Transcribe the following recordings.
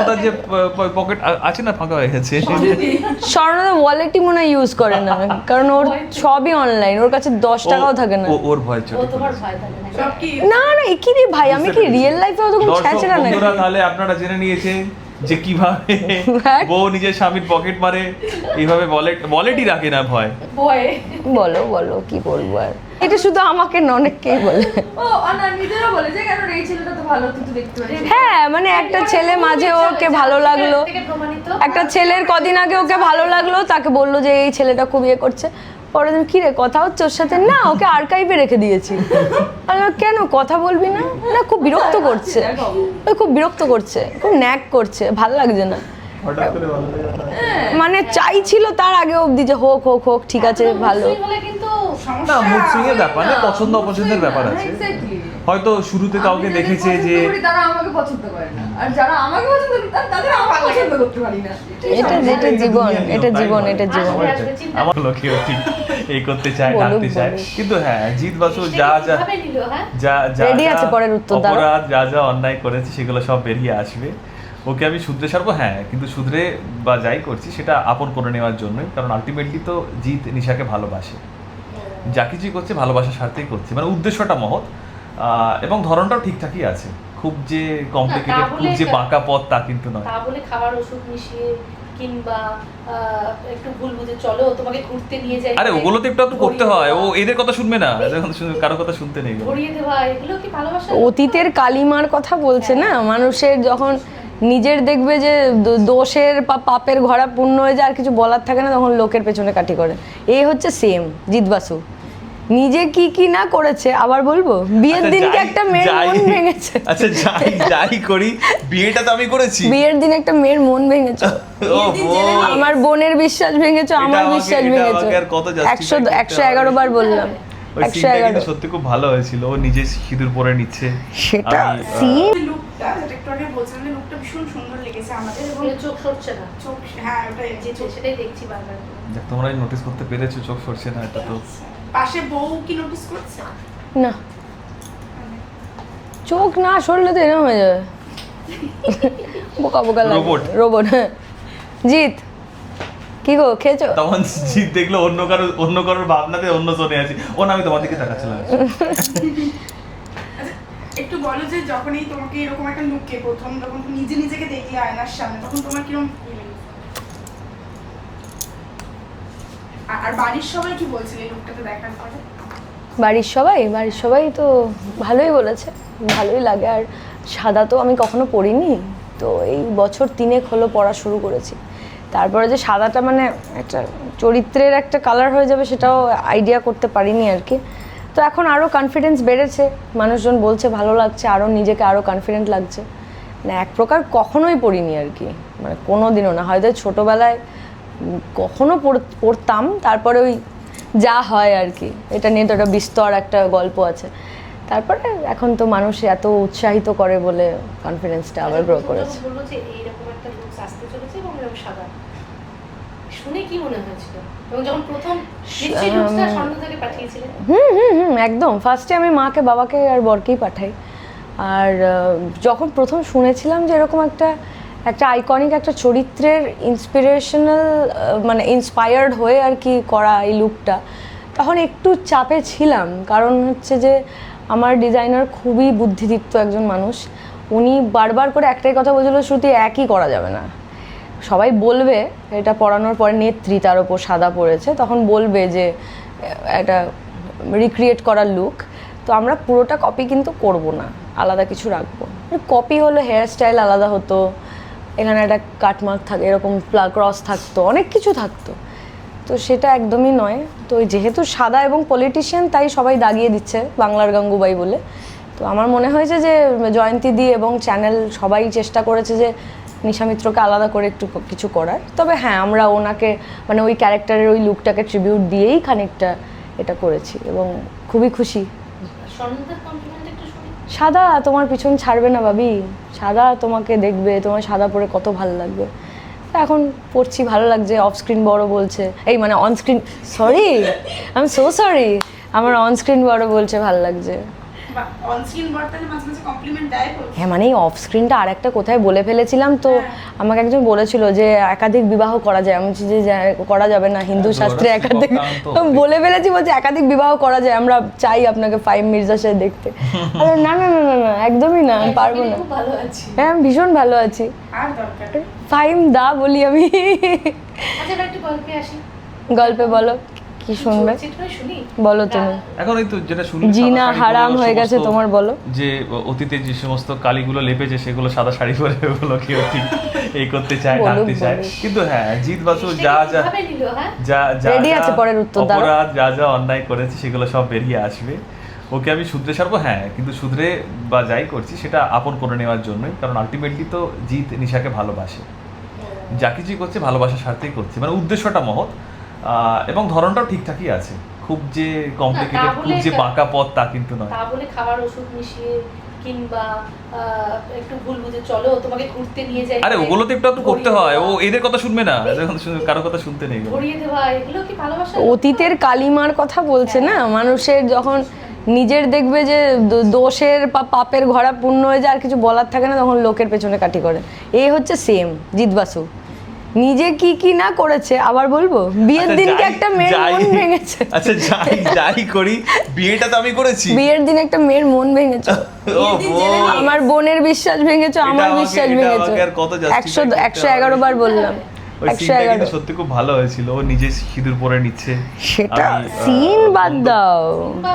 স্বর্ণদার যে পকেট আছে না ফাঁকা হয়ে গেছে। স্বর্ণদা ওয়ালেটই মনে হয় ইউজ করে না, কারণ ওর সবই অনলাইন, ওর কাছে 10 টাকাও থাকে না। ওর ভয় চলে। না না কি রে ভাই, আমি কি রিয়েল লাইফে অত কোনো ছ্যাঁচড়া নাকি? বন্ধুরা তাহলে আপনারা জেনে নিয়েছেন যে কিভাবে বউ নিজের স্বামীর পকেট মারে, এইভাবে ওয়ালেটই রাখে না ভয়। বলো বলো কি বলবো আর, এটা শুধু আমাকে না অনেককেই বলে। নিজেরা বলে যে কারণ এই ছেলেটা তো ভালো, তুই তো দেখতে পাচ্ছিস। হ্যাঁ মানে একটা ছেলে মাঝে ওকে ভালো লাগলো, একটা ছেলের কদিন আগে ওকে ভালো লাগলো, তাকে বললো যে এই ছেলেটা খুব ইয়ে করছে, পরের দিন কি রে কথা হচ্ছে ওর সাথে, না ওকে আর্কাইভে রেখে দিয়েছি। কেন কথা বলবি না? না খুব বিরক্ত করছে, খুব বিরক্ত করছে, খুব ন্যাক করছে, ভাল লাগছে না। মানে চাইছিল তার আগে অবধি যে হোক হোক হোক ঠিক আছে ভালো। না মুড সুইং এর ব্যাপার না, পছন্দ অপছন্দের ব্যাপার আছে। হয়তো শুরুতে কাউকে দেখেছে যে তারা আমাকে পছন্দ করে না, আর যারা আমাকে পছন্দ করে তাদের আমাকে পছন্দ করতে পারি না। এটা জীবন, এটা জীবন, এটা জীবন। আমার লোকেও ঠিক এই করতে চায়, ডাকতে চায়, কিন্তু হ্যাঁ জিৎ বাসু যা যা যা যা রেডি আছে পরের উত্তর দাও। অপরাধ যা যা অন্যায় করেছে সেগুলো সব বেরিয়ে আসবে। ওকে আমি শুধরে সারবো, হ্যাঁ, কিন্তু শুধরে বা যাই করছি সেটা আপন করে নেওয়ার জন্যই, কারণ আলটিমেটলি তো জিৎ নিশাকে ভালোবাসে, যা কিছুই করছে ভালোবাসার স্বার্থেই করছে, মানে উদ্দেশ্যটা মহৎ এবং ধরনটাও ঠিকঠাকই আছে। খুব যে কমপ্লিকেটেড, খুব যে বাঁকা পথ তা কিন্তু নয়। তা বলে খাবার ওষুধ মিশিয়ে কিংবা একটু ভুল বুঝে চলো তোমাকে ঘুরতে নিয়ে যাই, আরে ওগুলো তো একটু করতে হয়, ও এদের কথা শুনবে না, কারো কথা শুনতে নেই। ঘুরিয়ে দেওয়া এগুলো কি ভালোবাসা? অতীতের কালিমার কথা বলছে না, মানুষের যখন নিজের দেখবে যে দোষের বা পাপের ঘোড়া পূর্ণ হয়ে যায় আর কিছু বলার থাকে না, তখন লোকের পেছনে কাঠি করে। এই হচ্ছে সেম জিৎ বাসু, নিজে কি কি না করেছে আবার বলবো। বিয়ের দিনকে একটা মেয়ের মন ভেঙেছে। আচ্ছা যাই করি, বিয়েটা তো আমি করেছি। বিয়ের দিন একটা মেয়ের মন ভেঙেছে, আমার বোনের বিশ্বাস ভেঙেছে, আমার বিশ্বাস ভেঙেছে। 111 বার বললাম। 111 সত্যি খুব ভালো হয়েছিল, ও নিজে সিঁদুর পরে নিচ্ছে সেটা সিন। লুকটা যেটা একটু আগে বলছিলাম যে লুকটা ভীষণ সুন্দর লেগেছে আমাদের, এবং চোখ সরছে না, চোখ, হ্যাঁ ওটাই সেটাই দেখছি বারবার। দেখ তোমরাই নোটিস করতে পেরেছো চোখ সরছে না, এটা তো পাশে বউ কি নোটিস করছে না, চোখ না সরলে তো এরকম হয়ে যাবে, বোকা বোকা লাগে। রোবট। হ্যাঁ জিৎ কি গো খেয়েছো? তখন জিৎ দেখলো অন্য কারোর ভাবনাতে অন্য জনে আছি, ও না আমি তোমার দিকে তাকাচ্ছিলাম। একটু বলো যে যখনই তোমাকে এরকম একটা লুকে প্রথম যখন নিজেকে দেখলে আয়নার সামনে, তখন তোমার কিরকম ফিলিং? আর বাড়ির সবাই কি বলছিল এই লুকটাতে দেখার পরে? বাড়ির সবাই তো ভালোই বলেছে, ভালোই লাগে। আর সাদা তো আমি কখনো পরিনি, তো এই বছর 3 হলো পড়া শুরু করেছি। তারপরে যে সাদাটা মানে একটা চরিত্রের একটা কালার হয়ে যাবে সেটাও আইডিয়া করতে পারিনি আর কি। তো এখন আরও কনফিডেন্স বেড়েছে, মানুষজন বলছে ভালো লাগছে, আরও নিজেকে আরও কনফিডেন্ট লাগছে। মানে এক প্রকার কখনোই পড়িনি আর কি, মানে কোনো দিনও না, হয়তো ছোটোবেলায় কখনো পড়তাম, তারপরে ওই যা হয় আর কি, এটা নিয়ে তো একটা বিস্তর একটা গল্প আছে। তারপরে এখন তো মানুষ এত উৎসাহিত করে বলে কনফিডেন্সটা আবার গ্রো করেছে। বললো যে এইরকম একটা লুক আসতে চলেছে এবং এরকম সাদা, শুনে কি মনে হয়েছিল? এবং যখন প্রথম নিশ্চয়ই লুকটা স্বর্ণ থেকে পাঠিয়েছিলেন? একদম ফার্স্টে আমি মাকে বাবাকে আর বরকেই পাঠাই। আর যখন প্রথম শুনেছিলাম যে এরকম একটা আইকনিক একটা চরিত্রের ইন্সপিরেশনাল মানে ইন্সপায়ার্ড হয়ে আর কি করা এই লুকটা, তখন একটু চাপে ছিলাম। কারণ হচ্ছে যে আমার ডিজাইনার খুবই বুদ্ধিদীপ্ত একজন মানুষ, উনি বারবার করে একটাই কথা বলছিল, শ্রুতি একই করা যাবে না। সবাই বলবে এটা পরানোর পরে নেত্রী তার ওপর সাদা পড়েছে, তখন বলবে যে এটা রিক্রিয়েট করার লুক, তো আমরা পুরোটা কপি কিন্তু করব না, আলাদা কিছু রাখবো। কপি হলে হেয়ার স্টাইল আলাদা হতো, এখানে একটা কাটমার্ক থাকে, এরকম ক্রস থাকতো, অনেক কিছু থাকতো, তো সেটা একদমই নয়। তো যেহেতু সাদা এবং পলিটিশিয়ান, তাই সবাই দাগিয়ে দিচ্ছে বাংলার গাঙ্গুবাই বলে। তো আমার মনে হয়েছে যে জয়ন্তী দি এবং চ্যানেল সবাই চেষ্টা করেছে যে নিশা মিত্রকে আলাদা করে একটু কিছু করার। তবে হ্যাঁ, আমরা ওনাকে মানে ওই ক্যারেক্টারের ওই লুকটাকে ট্রিবিউট দিয়েই খানিকটা এটা করেছি এবং খুবই খুশি। সাদা তোমার পিছন ছাড়বে না ভাবি, সাদা তোমাকে দেখবে, তোমার সাদা পরে কত ভালো লাগবে। এখন পড়ছি ভালো লাগছে, অফ স্ক্রিন বড় বলছে, এই মানে on screen, sorry I am so sorry, আমার অন স্ক্রিন বড় বলছে ভালো লাগছে। অন স্ক্রিন বর্তালে মাঝে মাঝে কমপ্লিমেন্ট দেয় বলছে। হ্যাঁ মানে এই অফ স্ক্রিনটা আরেকটা কোথায় বলে ফেলেছিলাম তো আমাকে একজন বলেছিল যে একাধিক বিবাহ করা যায়, আমি বলছি যে করা যাবে না, হিন্দু শাস্ত্রে একাধিক বলে ফেলেছি, বলছে একাধিক বিবাহ করা যায়, আমরা চাই আপনাকে ফাইম মির্জার সাথে দেখতে। আরে না না না না না একদমই না, আমি পারবো না। খুব ভালো আছি। হ্যাঁ আমি ভীষণ ভালো আছি, আর দরকার ফাইম দা বলি আমি। আচ্ছা এবার একটু গল্পে আসি। গল্পে বলো কি শুনবে, চিত্রই শুনি। বলো তুমি। এখন এই তো যেটা শুনলি জিনা সাদা শাড়ি হারাম পরে হয়ে গেছে সমস্ত তোমার, বলো। যে অতীতে যে সমস্ত কালিগুলো লেপেছে সেগুলো সাদা শাড়ি পরে ওগুলো কেউ ঠিক এই করতে চায়, বলুক, ডাকতে চায়, বলুক। কিন্তু হ্যাঁ জিৎ বাসু যা যা কিভাবে নিল, হ্যাঁ? যা যা Ready আছে যা পরের উত্তর দাও। অপরাধ যা যা অন্যায় করেছে সেগুলো সব বেরিয়ে আসবে। ওকে আমি শুধরে সারবো, হ্যাঁ, কিন্তু শুধরে বা যাই করছি সেটা আপন করে নেওয়ার জন্যই, কারণ আলটিমেটলি তো জিৎ নিশাকে ভালোবাসে, যা কিছুই করছে ভালোবাসার স্বার্থেই করছে, মানে উদ্দেশ্যটা মহৎ এবং ধরনটাও ঠিকঠাকই আছে, খুব যে কমপ্লিকেটেড খুব যে বাঁকা পথ তা কিন্তু নয়। তা বলে খাবার ওষুধ মিশিয়ে কিংবা একটু ভুল বুঝে চলো তোমাকে ঘুরতে নিয়ে যাই, আরে ওগুলো তো একটু করতে হয়, ও এদের কথা শুনবে না, এদের কথা কারো কথা শুনতে নেই। ঘুরিয়ে দেওয়া এগুলো কি ভালোবাসা? অতীতের কালিমার কথা বলছে না, মানুষের যখন নিজের দেখবে যে দোষের বা পাপের ঘোড়া পূর্ণ হয়ে যায় আর কিছু বলার থাকে না, তখন লোকের পেছনে কাঠি করে। এই হচ্ছে সেম জিৎ বাসু, নিজে কি কি না করেছে আবার বলবো। বিয়ের দিনকে একটা মেয়ের মন ভেঙেছে। আচ্ছা যাই করি, বিয়েটা তো আমি করেছি। বিয়ের দিন একটা মেয়ের মন ভেঙেছে, আমার বোনের বিশ্বাস ভেঙেছে, আমার বিশ্বাস ভেঙেছে। 111 বার বললাম, ওই সিনটা কিন্তু সত্যি খুব ভালো হয়েছিল, ও নিজে সিঁদুর পরে নিচ্ছে। সেটা সিন বাদ দাও,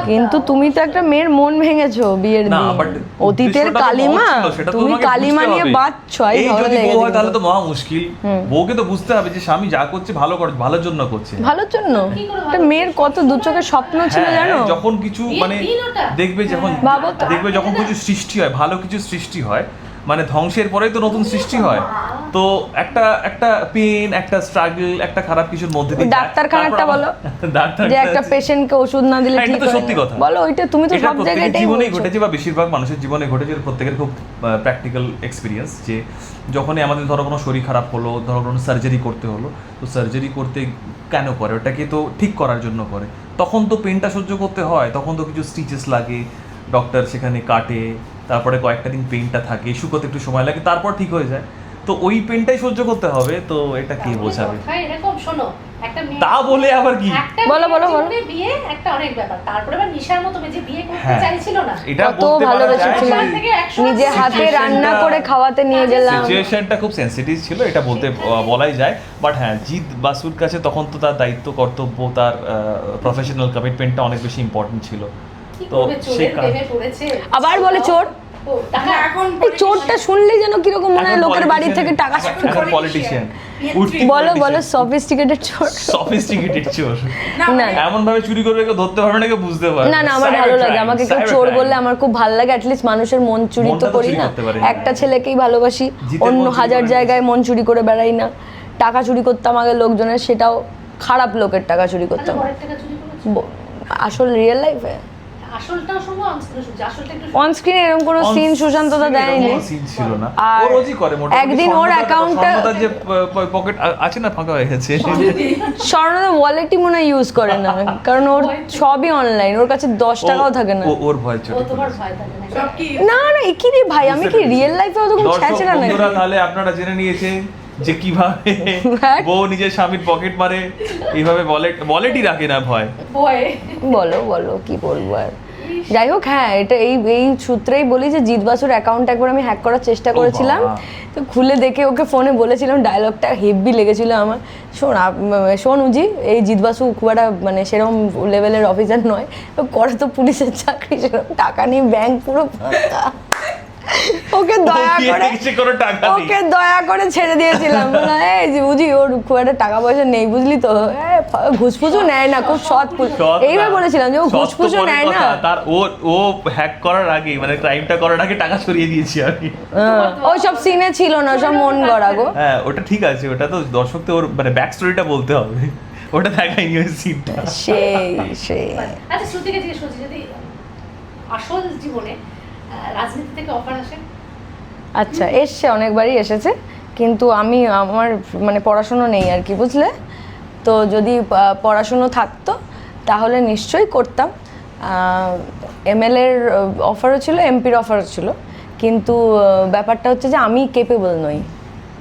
কিন্তু তুমি তো একটা মেয়ের মন ভেঙেছো বিয়ের দিন, অতীতের কালিমা, তুমি কালিমা নিয়ে বাঁচছো। এই যদি বউ হয় তাহলে তো মহা মুশকিল, বউকে তো বুঝতে হবে যে স্বামী যা করছে ভালো করে, ভালোর জন্য করছে, ভালোর জন্য। একটা মেয়ের কত দু চোখের স্বপ্ন ছিল জানো, যখন কিছু মানে দেখবে যখন কিছু সৃষ্টি হয়, ভালো কিছু সৃষ্টি হয়, মানে ধ্বংসের পরেই তো নতুন সৃষ্টি হয়, তো একটা পেন, একটা স্ট্রাগল, একটা খারাপ কিছুর মধ্যে দিয়ে ডাক্তারখানাটা বলো, যে একটা পেশেন্টকে ওষুধ না দিলে ঠিক হয় না, সত্যি কথা বলো। ওইটা তুমি তো সব জায়গায় জীবনেই ঘটেছে বা বেশিরভাগ মানুষের জীবনে ঘটেছে, প্রত্যেকের খুব প্র্যাকটিক্যাল এক্সপিরিয়েন্স, যে যখনই আমাদের ধরো কোনো শরীর খারাপ হলো, ধরো কোনো সার্জারি করতে হলো, তো সার্জারি করতে কেন করে, ওটাকে তো ঠিক করার জন্য করে, তখন তো পেনটা সহ্য করতে হয়, তখন তো কিছু স্টিচেস লাগে, ডক্টর সেখানে কাটে, তারপরে কয়েকটা দিন পেনটা থাকে, শুকোতে একটু সময় লাগে, তারপর ঠিক হয়ে যায়, তো ওই পেনটাই সহ্য করতে হবে, তো এটা কে বোঝাবে? এরকম শোনো, একটা মেয়ে তা বলে আবার কি, বলো বলো বলো, বিয়ে একটা অনেক ব্যাপার, তারপরে আবার নিশার মতো যে বিয়ে করতে চাইছিল না, এটা কত ভালোবেসেছিল, নিজে হাতে রান্না করে খাওয়াতে নিয়ে গেলাম, সিচুয়েশনটা খুব সেনসিটিভ ছিল, এটা বলাই যায়। বাট হ্যাঁ, জিৎ বাসুর কাছে তখন তো তার দায়িত্ব, কর্তব্য, তার প্রফেশনাল কমিটমেন্টটা অনেক বেশি ইম্পর্টেন্ট ছিল, তো সে আবার বলে চোর। এই চোরটা শুনলেই যেন কিরকম মনে হয় লোকের বাড়ি থেকে টাকা পলিটিশিয়ান, বলো বলো সফিস্টিকেটেড চোর, সফিস্টিকেটেড চোর, না এমন ভাবে চুরি করে কেউ ধরতে পারবে না, কেউ বুঝতে পারবে না। না আমার ভালো লাগে, আমাকে কেউ চোর বললে আমার খুব ভালো লাগে, অ্যাটলিস্ট মানুষের মন চুরি তো করি না, একটা ছেলেকেই ভালোবাসি, অন্য হাজার জায়গায় মন চুরি করে বেড়াই না। টাকা চুরি করতাম আগে লোকজনের, সেটাও খারাপ লোকের টাকা চুরি করতাম, আসল রিয়েল লাইফে। আসলটাও শুনবো, অন স্ক্রিনে এরকম কোনো সিন সুশান্ত দা দেয়নি, আর একদিন ওর অ্যাকাউন্টে যে পকেট আছে না ফাঁকা হয়ে গেছে, স্বর্ণদা ওয়ালেটই মনে হয় ইউজ করে না, কারণ ওর সবই অনলাইন, ওর কাছে 10 টাকাও থাকে না, ওর ভয় চুরি না না কি রে ভাই, আমি কি রিয়েল লাইফে ওরকম ছেঁচড়া নাকি? তাহলে আপনারা জেনে নিয়েছে যে কিভাবে বউ নিজের স্বামীর পকেট মারে, এইভাবে ওয়ালেটই রাখে না ভয়। বলো বলো কি বলবো আর, যাই হোক হ্যাঁ, এটা এই সূত্রেই বলি যে জিৎ বাসুর অ্যাকাউন্ট একবার আমি হ্যাক করার চেষ্টা করেছিলাম, তো খুলে দেখে ওকে ফোনে বলেছিলাম, ডায়লগটা হেভি লেগেছিল আমার। শোন উজি, এই জিৎ বাসু খুব একটা মানে সেরকম লেভেলের অফিসার নয়, করে তো পুলিশের চাকরি, সেরকম টাকা নিয়ে ব্যাংক পুরো ফাঁকা, ওকে দয়া করে ছেড়ে দিয়েছিলাম, এই যে বুঝি ওর খুব একটা টাকা পয়সা নেই বুঝলি তো, ঘুষফুসও নেয় না, খুব সৎ, এইভাবে বলেছিলাম যে ও ঘুষফুসও নেয় না, তার ও হ্যাক করার আগে মানে ক্রাইমটা করার আগে টাকা সরিয়ে দিয়েছি আমি, ওই সব সিনে ছিল না, সব মন গড়া গো। হ্যাঁ ওটা ঠিক আছে, ওটা তো দর্শককে ওর মানে ব্যাক স্টোরিটা বলতে হবে, ওটা দেখাইনি ওই সিনটা। সেই আচ্ছা শ্রুতিকে জিজ্ঞেস করছি, যদি আসল জীবনে রাজনীতি থেকে অফার আসে? আচ্ছা এসছে, অনেকবারই এসেছে, কিন্তু আমার মানে পড়াশুনো নেই আর কি, বুঝলে তো, যদি পড়াশুনো থাকতো তাহলে নিশ্চয়ই করতাম, এমএলএর অফারও ছিল, এমপির অফারও ছিল, কিন্তু ব্যাপারটা হচ্ছে যে আমি কেপেবল নই।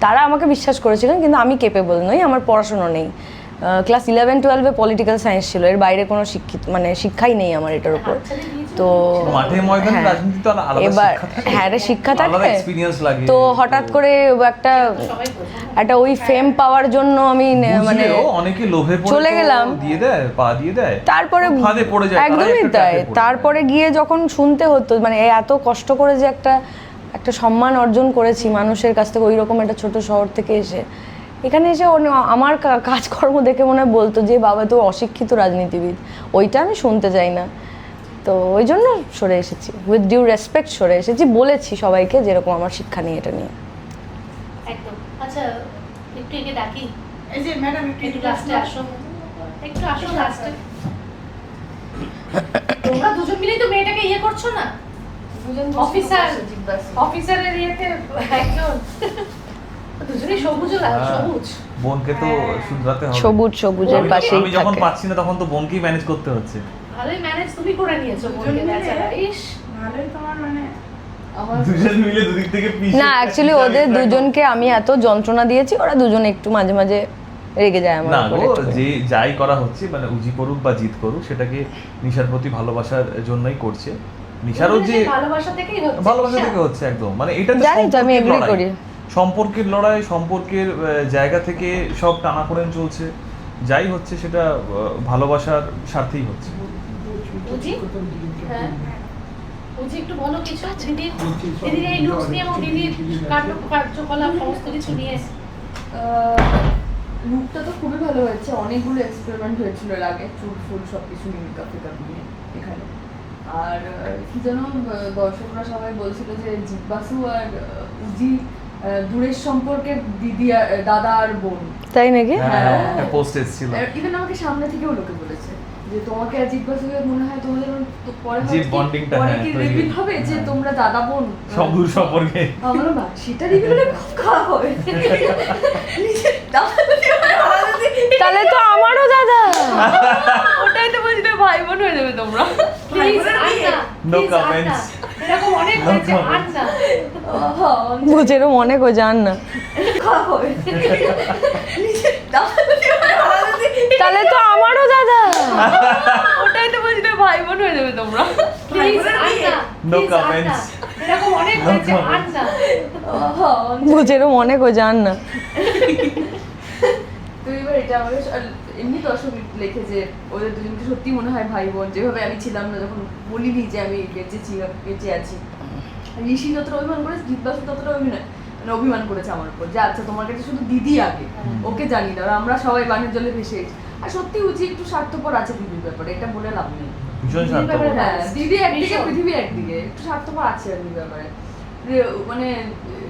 তারা আমাকে বিশ্বাস করেছিলেন, কিন্তু আমি কেপেবল নই, আমার পড়াশোনা নেই। ক্লাস 11-12-এ পলিটিক্যাল সায়েন্স ছিল, এর বাইরে কোনো শিক্ষাই নেই আমার এটার উপর। তো মাঠে ময়দানে হ্যাঁ, রাজনীতি তো আলাদা এবার শিক্ষা থাকে। হ্যাঁ, একটা শিক্ষা আলাদা থাকে। এক্সপেরিয়েন্স লাগে। তো হঠাৎ করে সবাই বোঝে। একটা ওই ফেম পাওয়ার জন্য আমি মানে বুঝলেও অনেকে লোভে পড়ে চলে তো গেলাম। দিয়ে দেয়, পা দিয়ে দেয়, তারপরে ফাঁদে পড়ে যায়, তারাই একদমই একটা তাই। trap এ পড়ে যায়। তারপরে গিয়ে যখন শুনতে হতো মানে এত কষ্ট করে যে একটা সম্মান অর্জন করেছি মানুষের কাছ থেকে, ওই রকম একটা ছোট শহর থেকে এসে এখানে এসে আমার কাজকর্ম দেখে মনে হয় বলতো যে বাবা তো অশিক্ষিত রাজনীতিবিদ, ওইটা আমি শুনতে চাই না। তো ওই জন্য সরে এসেছি, উইথ ডিউ রেসপেক্ট সরে এসেছি, বলেছি সবাইকে যেরকম আমার শিক্ষা নিয়ে এটা নিয়ে। একদম। আচ্ছা, একটু একে ডাকি, এই যে ম্যাডাম একটু একটু এদিকে লাস্টে আসো, একটু আসো লাস্টে। তোমরা তোমরা দুজন মিলেই তো মেয়েটাকে ইয়ে করছো না, দুজন অফিসার জিজ্ঞাসা অফিসারের ইয়েতে একজন, দুজনেই সবুজ হ্যাঁ, সবুজ। বোনকে তো শুধরাতে হবে। সবুজের পাশেই আমি যখন থাকে। পাচ্ছি না তখন তো বোনকেই ম্যানেজ করতে হচ্ছে। ভালোই ম্যানেজ তুমি করে নিয়েছো বোনকে, দুজন মিলে? বেচারা। ইস, ভালোই তোমার মানে আমার দুজন মিলে দুদিক থেকে পিষে না, অ্যাকচুয়ালি ওদের দুজনকে আমি এত যন্ত্রণা দিয়েছি, ওরা দুজন একটু মাঝে মাঝে রেগে যায় আমার না উপরে গো, একটু। যে যাই করা হচ্ছে মানে উজি করুক বা জিত করুক, সেটাকে নিশার প্রতি ভালোবাসার জন্যই করছে। নিশারও যে ভালোবাসা থেকেই হচ্ছে, ভালোবাসা ঈশা। থেকে হচ্ছে একদম, মানে এটা তো জানি তো, আমি সম্পর্কের এগ্রি লড়াই। করি। সম্পর্কের লড়াই, সম্পর্কের জায়গা থেকে সব টানাপোড়েন চলছে, যাই হচ্ছে সেটা ভালোবাসার স্বার্থেই হচ্ছে। বুঝি? হ্যাঁ। বুঝি, একটু বলো কিছু দিদির এই লুকস নিয়ে এবং দিদির কার্যকলাপ সমস্ত কিছু নিয়ে। লুকটা তো খুবই ভালো হয়েছে, অনেকগুলো এক্সপেরিমেন্ট হয়েছিল এর আগে, চুল ফুল সব কিছু নিয়ে মেকআপ টেকআপ নিয়ে এখানে। আর কি যেন দর্শকরা সবাই বলছিল যে জিজ্ঞাসু আর উজি দূরের সম্পর্কের দিদি দাদা আর বোন। তাই নাকি? হ্যাঁ, একটা পোস্ট এসেছিল। ইভেন আমাকে সামনে থেকেও লোকে বলেছে যে তোমাকে আর জিজ্ঞাসুকে মনে হয় তোমাদের পরে যে bonding-টা, পরে হ্যাঁ, কি তৈরি রিভিল হবে যে হ্যাঁ। তোমরা দাদা বোন সব দূর সম্পর্কে। আমার না সেটা রিভিল হলে খুব খারাপ হবে। নিজের দাদা যদি হয়, দাদা যদি- তাহলে তো আমারও দাদা। ওটাই তো বলছি না, ভাই বোন হয়ে যাবে তোমরা। প্লিজ আর না, No please আর না। comments. এরকম অনেক No হয়েছে, আর comments. না। বুঝেরও মনে কো জান না, খারাপ হবে। নিজের দাদা যদি হয়, দাদা যদি- তাহলে তো আমারও দাদা। ওটাই তো বলছি না, ভাই বোন হয়ে যাবে তোমরা। প্লিজ আর না, No please আর comments. না। এরকম অনেক No হয়েছে, আর comments. না। বুঝেরও মনে কো জান না। তো এবার এটা আমাকে এমনি দর্শক লিখে যে ওদের দুজনকে সত্যি মনে হয় ভাই বোন, যেভাবে আমি ছিলাম না যখন বলিনি যে আমি বেঁচে আছি। ঋষি যতটা অভিমান করেছে, জিজ্ঞাসু ততটা অভিমান করেছে আমার উপর, যে আচ্ছা তোমার কাছে শুধু দিদি আগে, ওকে জানি না, আর আমরা সবাই বানের জলে ভেসে এসেছি। আর সত্যি উচিত একটু স্বার্থপর আছে দিদির ব্যাপারে, এটা বলে লাভ নেই। ভীষণ দিদির স্বার্থপর। ব্যাপারে হ্যাঁ, দিদি একদিকে ভীষণ। পৃথিবী একদিকে, একটু স্বার্থপর আছে আর দিদির ব্যাপারে। মানে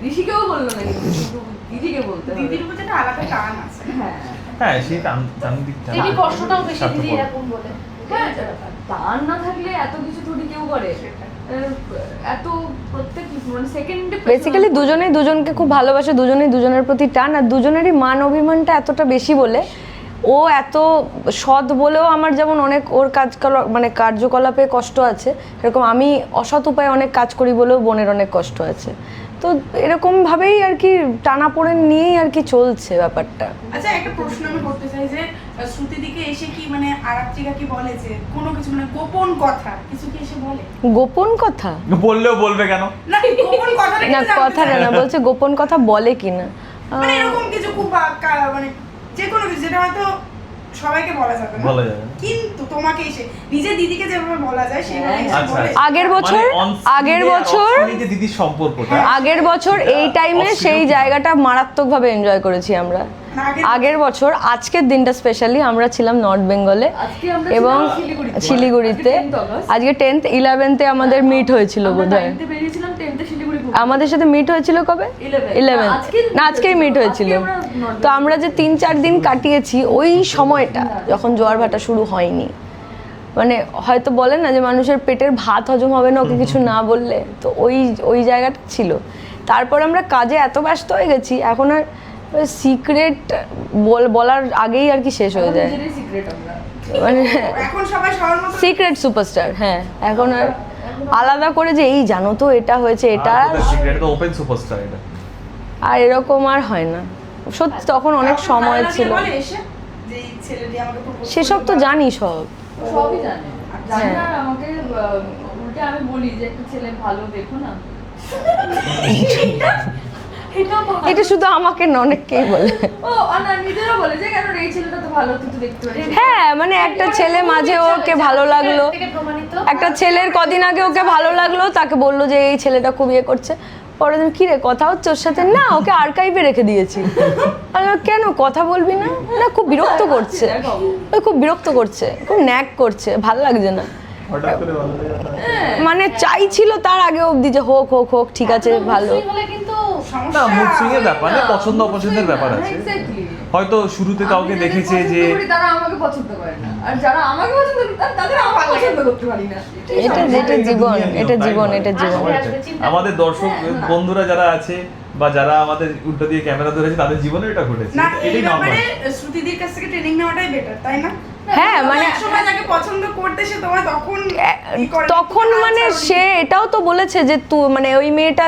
ঋষিকেও বললো না, কিন্তু শুধু দিদিকে বলতে হবে। দিদির উপর যেটা আলাদা টান আছে। হ্যাঁ হ্যাঁ, সেই টান দিকটা। দিদি কষ্টটাও বেশি, দিদি স্বার্থপর। এরকম বলে। হ্যাঁ, টান না থাকলে এত কিছু থোড়ি কেউ করে। এত প্রত্যেক মানে সেকেন্ডে বেসিক্যালি দুজনেই দুজনকে খুব ভালোবাসে, দুজনেই দুজনের প্রতি টান, আর দুজনেরই মান অভিমানটা এতটা বেশি বলে ও এত সৎ বলেও আমার যেমন অনেক ওর মানে কার্যকলাপে কষ্ট আছে, সেরকম আমি অসৎ উপায়ে অনেক কাজ করি বলেও বোনের অনেক কষ্ট আছে। তো এরকমভাবেই আর কি টানাপোড়েন নিয়েই আর কি চলছে ব্যাপারটা। আচ্ছা, একটা প্রশ্ন আমি করতে চাই যে শ্রুতি দিকে এসে কি মানে আরাত্রিকা কি বলে যে কোনো কিছু মানে গোপন কথা কিছু কি এসে বলে? গোপন কথা বললেও বলবে কেন? না, গোপন কথাটা না, কিন্তু জানতে কথাটা চাই। না, বলছে গোপন কথা বলে কিনা। মানে এরকম কিছু খুব মানে যে কোনো কিছু যেটা হয়তো সবাইকে বলা যাবে না, বলা যাবে না। কিন্তু তোমাকে এসে নিজের দিদিকে যেভাবে বলা যায় সেভাবে এসে আচ্ছা, বলে। আগের বছর মানে on screen আগের আর off বছর screen যে দিদির সম্পর্কটা, আগের বছর এই টাইমে অস্থির সেই ছিল। জায়গাটা মারাত্মকভাবে এনজয় করেছি আমরা। না, আগের বছর আজকের দিনটা স্পেশালি আমরা ছিলাম নর্থ বেঙ্গলে আজকে আমরা এবং ছিলাম শিলিগুড়িতে। আজকে 10th August। আজকে 10th 11th-এ আমাদের মিট হয়েছিল আমরা বোধহয়। 9th-এ বেরিয়েছিলাম, 10th-এ শিলিগুড়ি ঘুরতে। আমাদের সাথে মিট হয়েছিল কবে? 11th। না, আজকেই মিট হয়েছিল। তো আমরা যে 3-4 দিন কাটিয়েছি ওই সময়টা যখন জোয়ার ভাটা শুরু হয়নি, মানে হয়তো বলে না যে মানুষের পেটের ভাত হজম হবে না ওকে কিছু না বললে, তো ওই জায়গাটা ছিল। তারপর আমরা কাজে এত ব্যস্ত হয়ে গেছি, এখন আর সিক্রেট বলার আগেই আর কি শেষ হয়ে যায়। সিক্রেট আমরা মানে এখন সবাই সবার মতো সিক্রেট সুপারস্টার। হ্যাঁ, এখন আর আলাদা করে যে এই জানো তো এটা হয়েছে এটা, এটা তো ওপেন সুপারস্টার এটা। আর এরকম আর হয় না। সত্যি তখন অনেক এখন সময় ভালো লাগে ছিল, বলে এসে যে এই ছেলেটি আমাকে propose সেসব তো করলো। জানি সব। সবই জানে জানে হ্যাঁ। আর আমাকে উল্টে আমি বলি যে একটা ছেলে ভালো দেখো না। এটা শুধু আমাকে না, অনেককেই বলে। ও না নিজেরা বলে যে কেন এই ছেলেটা তো ভালো, তুই তো দেখতে পারিস। হ্যাঁ, মানে একটা ছেলে মাঝে ওকে ভালো লাগলো, থেকে প্রমাণিত একটা ছেলের কদিন আগে ওকে ভালো লাগলো, তাকে বললো যে এই ছেলেটা খুব ইয়ে করছে, পরের দিন কি রে কথা হচ্ছে ওর সাথে, না ওকে আর্কাইভে রেখে দিয়েছি। আমি বললাম, কেন কথা বলবি না? না খুব বিরক্ত করছে, ওই খুব বিরক্ত করছে, খুব ন্যাক করছে, ভালো লাগছে না। হঠাৎ করে ভালো লাগে না। মানে চাইছিল তার আগে অবধি যে হোক হোক হোক, ঠিক আছে ভালো। মুসলিম হলে কিন্তু না, মুড সুইং এর ব্যাপার না, পছন্দ অপছন্দের ব্যাপার আছে। এক্স্যাক্টলি হয়তো শুরুতে কাউকে দেখেছে যে তারা আমাকে পছন্দ করে না, আর যারা আমাকে পছন্দ করে তাদের আমাকে পছন্দ করতে পারি না। এটা জীবন, এটা জীবন, এটা জীবন। আমাদের দর্শক বন্ধুরা যারা আছে বা যারা আমাদের উল্টো দিয়ে ক্যামেরা ধরেছে তাদের জীবনে এটা ঘটেছে, না এই এটাই নরমাল। ব্যাপারে শ্রুতিদির কাছ থেকে ট্রেনিং নেওয়াটাই বেটার, তাই না? হ্যাঁ, মানে এক সময় যাকে পছন্দ করতে সে তোমায় তখন ই করে, তখন মানে সে এটাও তো বলেছে যে তুই মানে ওই মেয়েটা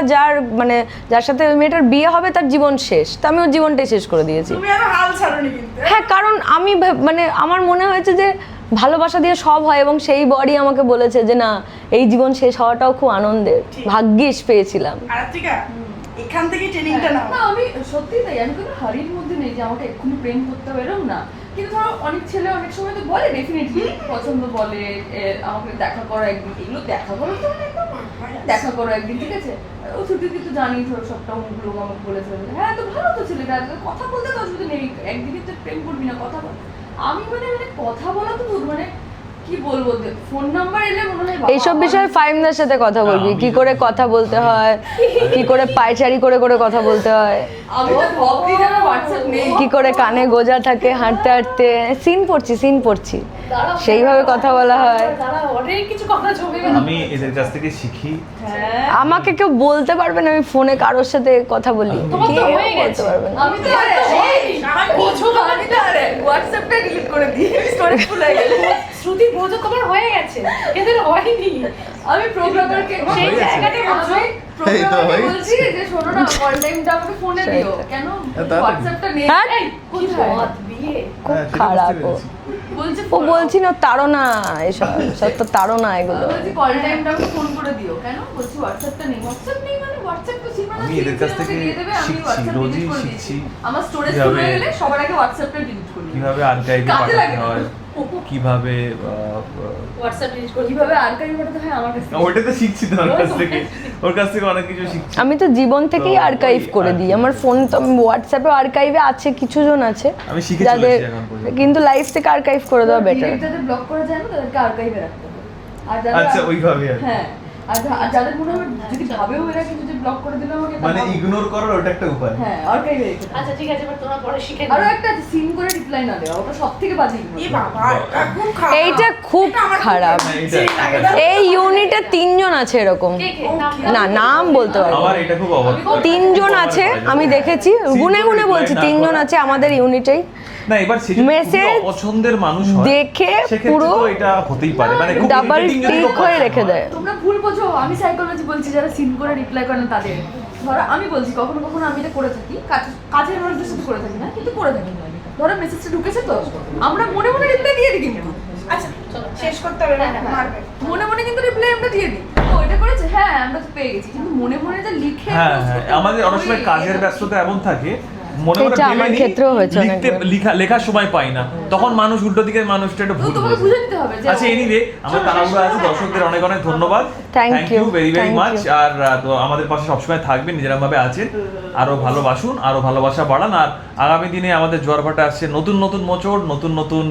যার সাথে ওই মেয়েটার বিয়ে হবে তার জীবন শেষ, তো আমি ওর জীবনটাই শেষ করে দিয়েছি। তুমি আরো হাল ছাড়োনি কিন্তু। হ্যাঁ, কারণ আমি মানে আমার মনে হয়েছে যে ভালোবাসা দিয়ে সব হয়, এবং সেই বডি আমাকে বলেছে যে না, এই জীবন শেষ হওয়াটাও খুব আনন্দের, ভাগ্যিস পেয়েছিলাম। আরাত্রিকা এখান থেকে ট্রেনিংটা নাও। না আমি সত্যি তাই, আমি কোনো হারির মধ্যে নেই যে আমাকে এক্ষুনি প্রেম করতে হবে এরকম না। কিন্তু ধরো অনেক ছেলে অনেক সময় তো বলে ডেফিনেটলি পছন্দ বলে আমাকে দেখা করো একদিন, এগুলো দেখা করো তো মানে একদম দেখা করো একদিন, ঠিক আছে। ও ছুটি কিন্তু জানি ধরো সবটা অমুক লোক আমাকে বলেছে, হ্যাঁ তো ভালো তো ছেলেটা, কথা বলতে তো অসুবিধা নেই, একদিনই তো প্রেম করবি না, কথা বল। আমি মানে কথা বলা তো দূর, মানে কি বলবো, ফোন নাম্বার এলে মনে হয় বাবা, এইসব বিষয়ে ফাইমদার সাথে কথা বলবি, কি করে কথা বলতে হয়, কি করে পায়চারি করে করে কথা বলতে হয়, আমি তো ভাবছি যে আমার হোয়াটসঅ্যাপ নেই। কি করে কানে গোজা থাকে হাঁটতে হাঁটতে, সিন পড়ছি, সেইভাবে কথা বলা হয়। তারা অনেক কিছু কথা জমে গেল। আমি এদের কাছ থেকে শিখি। হ্যাঁ আমাকে কেউ বলতে পারবে না আমি ফোনে কারোর সাথে কথা বলি, তোমার তো কেউ হয়ে গেছে। বলতে পারবে না। আমি তো আরে আমি তো আরে হোয়াটসঅ্যাপটা ডিলিট করে দিই, স্টোরেজ ফুল হয়ে গেল। শ্রুতি বোঝ তোমার হয়ে গেছে, এদের হয়নি। আমি প্রোগ্রামারকে সেই সেই জায়গাতে জায়গাতে বলছো। এই তো প্রোগ্রামারকে হয়েছে। বলছি যে শোনো না কল টাইমটা আমাকে ফোনে দিও, কেন তাড়াতাড়ি। হোয়াটসঅ্যাপটা নেই। হ্যাঁ? এই, কি কোথায়? মত বিয়ে। খুব হ্যাঁ, সেটা খারাপ বুঝতে ও। পেরেছি। বলছে ও বলছি না তাড়না, এসব সব তো তাড়না এগুলো। বলছি কল টাইমটা আমাকে ফোন করে দিও, কেন বলছি হোয়াটসঅ্যাপটা নেই। হোয়াটসঅ্যাপ নেই মানে হোয়াটসঅ্যাপ তো সিম আমি এদের কাছ থেকে শিখছি, রোজই শিখছি আমার স্টোরেজ ফুল কিভাবে- হয়ে গেলে সবার আগে হোয়াটসঅ্যাপটা ডিলিট করি। কিভাবে আর্কাইভে কাজে পাঠাতে লাগে না। হয়, কিভাবে হোয়াটসঅ্যাপ ডিলিট করে কিভাবে আর্কাইভ পাঠাতে হয় আমার কাছে। ওইটা তো শিখছি তো ওর কাছ থেকে অনেক কিছু শিখছি। আমি তো জীবন থেকেই তো আর্কাইভ ওই করে আর দিই, কি। আমার ফোন তো হোয়াটসঅ্যাপে আর্কাইভে আছে, কিছু জন আছে আমি শিখে যাদের, চলেছি এখন পর্যন্ত। কিন্তু লাইফ থেকে আর্কাইভ করে দেওয়া বেটার। ডিরেক্ট যাদের ব্লক করা যায় না তাদেরকে আর্কাইভে রাখতে হবে। আর যারা আচ্ছা, ওইভাবে আর কি। হ্যাঁ, আর যাদের মনে হবে যদি ভাবেও এরা কিছু যদি ব্লক করে দিলে আমাকে, মানে ইগনোর করার ওটা একটা উপায়। হ্যাঁ আর্কাইভে রেখে দাও। আচ্ছা ঠিক আছে, এবার তোমরা পরে শিখে আরো নিও। একটা সিম করে রিপ্লাই না দেওয়া, ওটা সবথেকে বাজে ignore এ করা। বাবা এটা খুব খারাপ। এইটা খুব এটা আমার খুব খারাপ। হ্যাঁ, এটা এই ইউনিটে 3 জন আছে এরকম, কে কে নাম না নাম বলতে পারবো আমার না। এটা খুব অবাক করে। 3 জন আছে, আমি দেখেছি, গুনে গুনে বলছি 3 জন আছে আমাদের ইউনিটেই। না এবার সে যদি Message খুবই অপছন্দের মানুষ হয় দেখে সেক্ষেত্রে পুরো তো এটা হতেই পারে, মানে খুব ডাবল irritating যদি টিক কেউ হয়ে পছন্দ রেখে হয়। দেয়। তোমরা ভুল বোঝো, আমি সাইকোলজি বলছি যারা সিম করে রিপ্লাই করে না তাদের। ধরো আমি বলছি কখনো কখনো আমি এটা করে থাকি, কাজের মানুষদের সাথে করে থাকি না, কিন্তু করে থাকি। ধরো মেসেজটা ঢুকেছে তো আমরা মনে মনে রিপ্লাই দিয়ে দিই, কিন্তু আচ্ছা শেষ করতে হবে না, হ্যাঁ, মারবে। মনে মনে কিন্তু রিপ্লাই আমরা দিয়ে দিই, ও এটা করেছে, হ্যাঁ আমরা তো পেয়ে গেছি, কিন্তু মনে মনে যে লিখে হ্যাঁ post হ্যাঁ, করতে আমাদের অনেক সময় ওই- কাজের ব্যস্ততা এমন থাকে মনে মনে এটা ভেবে আমার নিই, ক্ষেত্রেও হয়েছে লিখতে অনেকবার। লেখার সময় পাই না, তখন মানুষ উল্টো দিকের মানুষটা একটু তো ভুল তোমাকে বোঝে। বুঝে নিতে হবে যে আচ্ছা এনিওয়ে আমরা তাড়াহুড়ো আছে, দর্শকদের অনেক অনেক ধন্যবাদ, Thank you you, very very thank much. you. আর তো আমাদের পাশে সবসময় থাকবেন, নিজেরা ভাবে আছেন, আরো ভালোবাসুন, আরো ভালোবাসা বাড়ান। আর আগামী দিনে আমাদের জোয়ারভাটা আসছে নতুন নতুন মোচড়, নতুন নতুন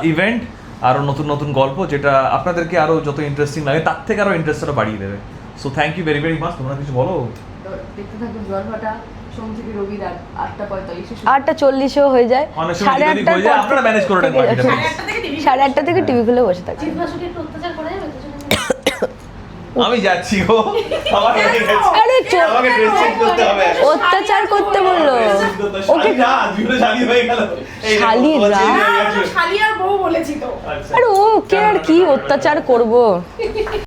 ইভেন্ট, আরো নতুন নতুন গল্প, যেটা আপনাদেরকে আরো যত ইন্টারেস্টিং লাগে তার থেকে আরো ইন্টারেস্টটা বাড়িয়ে দেবে। So thank you very very much. তোমরা কিছু বলো? তো দেখতে থাকুন জোয়ারভাটা, সোম থেকে রবি রাত 8:45 8:40 হয়ে যায়, অনেক সময় এদিক ওদিক হয়ে যায়, আপনারা ম্যানেজ করে নেন বাকিটা। 8:30 থেকে টিভি 8:30 থেকে টিভি খুলে বসে থাকি। জিজ্ঞাসা একটু অত্যাচার করে যাবে তো আমি যাচ্ছি গো, আমার হয়ে গেছে। আরে আমাকে ড্রেস চেঞ্জ করতে হবে এখন। অত্যাচার করতে বললো ওকে। শালি রাত, জীবনে শালি হয়ে গেল। এই দেখো, শালি তোমার রাত? change হয়ে না, গেছে। শালি আর বউ বলেছি তো। আচ্ছা। আরে ওকে আর কি অত্যাচার করব।